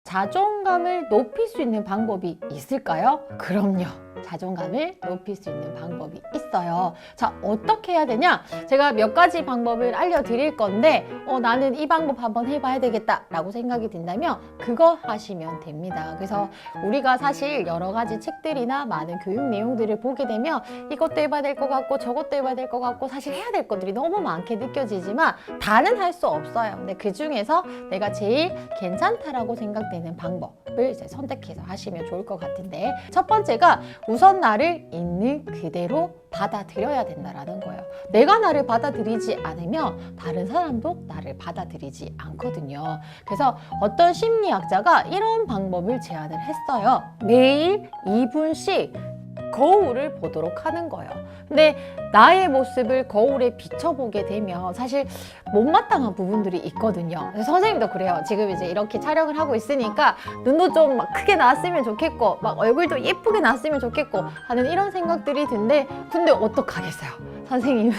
자존감을 높일 수 있는 방법이 있을까요? 그럼요. 자존감을 높일 수 있는 방법이 있어요. 자, 어떻게 해야 되냐? 제가 몇 가지 방법을 알려드릴 건데 나는 이 방법 한번 해봐야 되겠다 라고 생각이 든다면 그거 하시면 됩니다. 그래서 우리가 사실 여러 가지 책들이나 많은 교육 내용들을 보게 되면 이것도 해봐야 될 것 같고 저것도 해봐야 될 것 같고 사실 해야 될 것들이 너무 많게 느껴지지만 다는 할 수 없어요. 근데 그 중에서 내가 제일 괜찮다라고 생각되는 방법을 이제 선택해서 하시면 좋을 것 같은데, 첫 번째가 우선 나를 있는 그대로 받아들여야 된다라는 거예요. 내가 나를 받아들이지 않으면 다른 사람도 나를 받아들이지 않거든요. 그래서 어떤 심리학자가 이런 방법을 제안을 했어요. 매일 2분씩 거울을 보도록 하는 거예요. 근데 나의 모습을 거울에 비춰보게 되면 사실 못마땅한 부분들이 있거든요. 선생님도 그래요. 지금 이제 이렇게 촬영을 하고 있으니까 눈도 좀 막 크게 나왔으면 좋겠고 막 얼굴도 예쁘게 나왔으면 좋겠고 하는 이런 생각들이 드는데, 근데 어떡하겠어요. 선생님은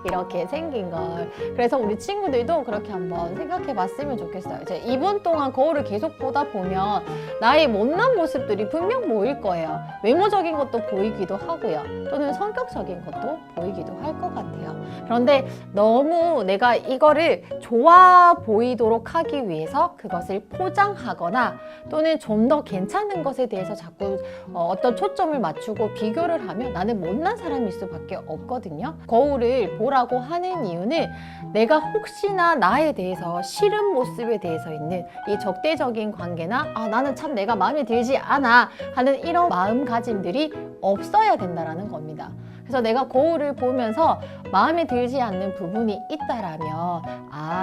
이렇게 생긴 걸. 그래서 우리 친구들도 그렇게 한번 생각해 봤으면 좋겠어요. 이제 2분 동안 거울을 계속 보다 보면 나의 못난 모습들이 분명 보일 거예요. 외모적인 것도 보이기도 하고요. 또는 성격적인 것도 보이기도 할 것 같아요. 그런데 너무 내가 이거를 좋아 보이도록 하기 위해서 그것을 포장하거나 또는 좀 더 괜찮은 것에 대해서 자꾸 어떤 초점을 맞추고 비교를 하면 나는 못난 사람일 수밖에 없거든요. 거울을 보라고 하는 이유는 내가 혹시나 나에 대해서 싫은 모습에 대해서 있는 이 적대적인 관계나 나는 참 내가 마음에 들지 않아 하는 이런 마음가짐들이 없어야 된다는 겁니다. 그래서 내가 거울을 보면서 마음에 들지 않는 부분이 있다라면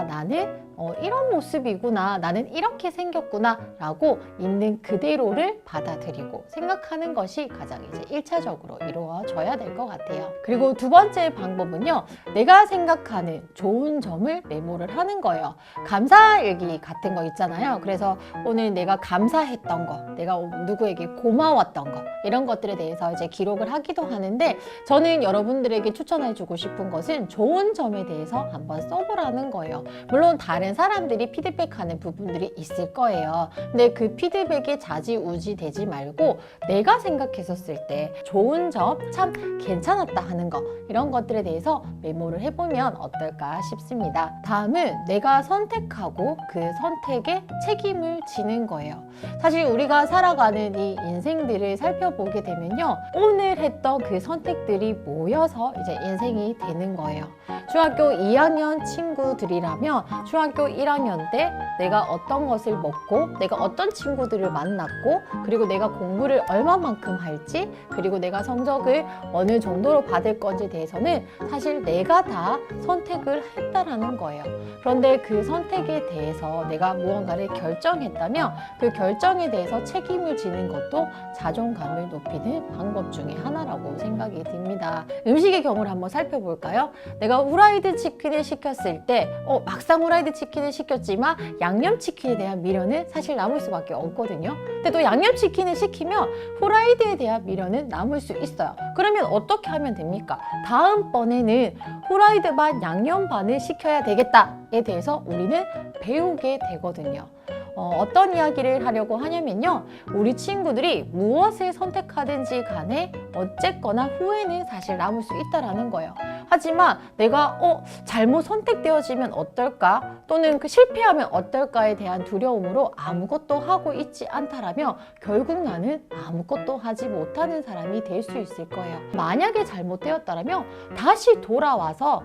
나는 이런 모습이구나, 나는 이렇게 생겼구나 라고 있는 그대로를 받아들이고 생각하는 것이 가장 이제 1차적으로 이루어져야 될 것 같아요. 그리고 두 번째 방법은요, 내가 생각하는 좋은 점을 메모를 하는 거예요. 감사일기 같은 거 있잖아요. 그래서 오늘 내가 감사했던 거, 내가 누구에게 고마웠던 거, 이런 것들에 대해서 이제 기록을 하기도 하는데, 저는 여러분들에게 추천해주고 싶은 것은 좋은 점에 대해서 한번 써보라는 거예요. 물론 다른 사람들이 피드백하는 부분들이 있을 거예요. 근데 그 피드백에 좌지우지 되지 말고 내가 생각했었을 때 좋은 점, 참 괜찮았다 하는 거, 이런 것들에 대해서 메모를 해보면 어떨까 싶습니다. 다음은 내가 선택하고 그 선택에 책임을 지는 거예요. 사실 우리가 살아가는 이 인생들을 살펴보게 되면요, 오늘 했던 그 선택들이 모여서 이제 인생이 되는 거예요. 중학교 2학년 친구들이라면 중학교 1학년 때 내가 어떤 것을 먹고 내가 어떤 친구들을 만났고 그리고 내가 공부를 얼마만큼 할지 그리고 내가 성적을 어느 정도로 받을 건지에 대해서는 사실 내가 다 선택을 했다라는 거예요. 그런데 그 선택에 대해서 내가 무언가를 결정했다면 그 결정에 대해서 책임을 지는 것도 자존감을 높이는 방법 중에 하나라고 생각이 듭니다. 음식의 경우를 한번 살펴볼까요? 내가 후라이드 치킨을 시켰을 때 막상 후라이드 치킨을 시켰지만 양념치킨에 대한 미련은 사실 남을 수밖에 없거든요. 근데 또 양념치킨을 시키면 후라이드에 대한 미련은 남을 수 있어요. 그러면 어떻게 하면 됩니까? 다음번에는 후라이드 반 양념 반을 시켜야 되겠다에 대해서 우리는 배우게 되거든요. 어떤 이야기를 하려고 하냐면요, 우리 친구들이 무엇을 선택하든지 간에 어쨌거나 후회는 사실 남을 수 있다라는 거예요. 하지만 내가 잘못 선택되어지면 어떨까, 또는 실패하면 어떨까에 대한 두려움으로 아무것도 하고 있지 않다라면 결국 나는 아무것도 하지 못하는 사람이 될 수 있을 거예요. 만약에 잘못되었다라면 다시 돌아와서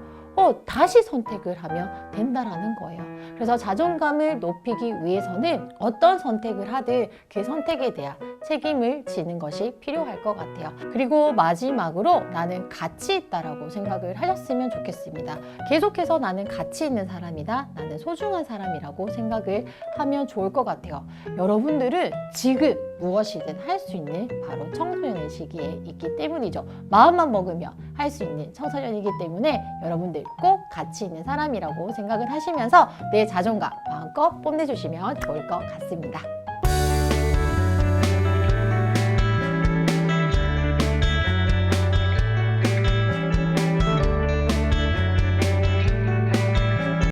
다시 선택을 하면 된다라는 거예요. 그래서 자존감을 높이기 위해서는 어떤 선택을 하든 그 선택에 대한 책임을 지는 것이 필요할 것 같아요. 그리고 마지막으로 나는 가치 있다라고 생각을 하셨으면 좋겠습니다. 계속해서 나는 가치 있는 사람이다, 나는 소중한 사람이라고 생각을 하면 좋을 것 같아요. 여러분들은 지금 무엇이든 할 수 있는 바로 청소년의 시기에 있기 때문이죠. 마음만 먹으면 할 수 있는 청소년이기 때문에 여러분들 꼭 가치 있는 사람이라고 생각을 하시면서 내 자존감 마음껏 뽐내주시면 좋을 것 같습니다.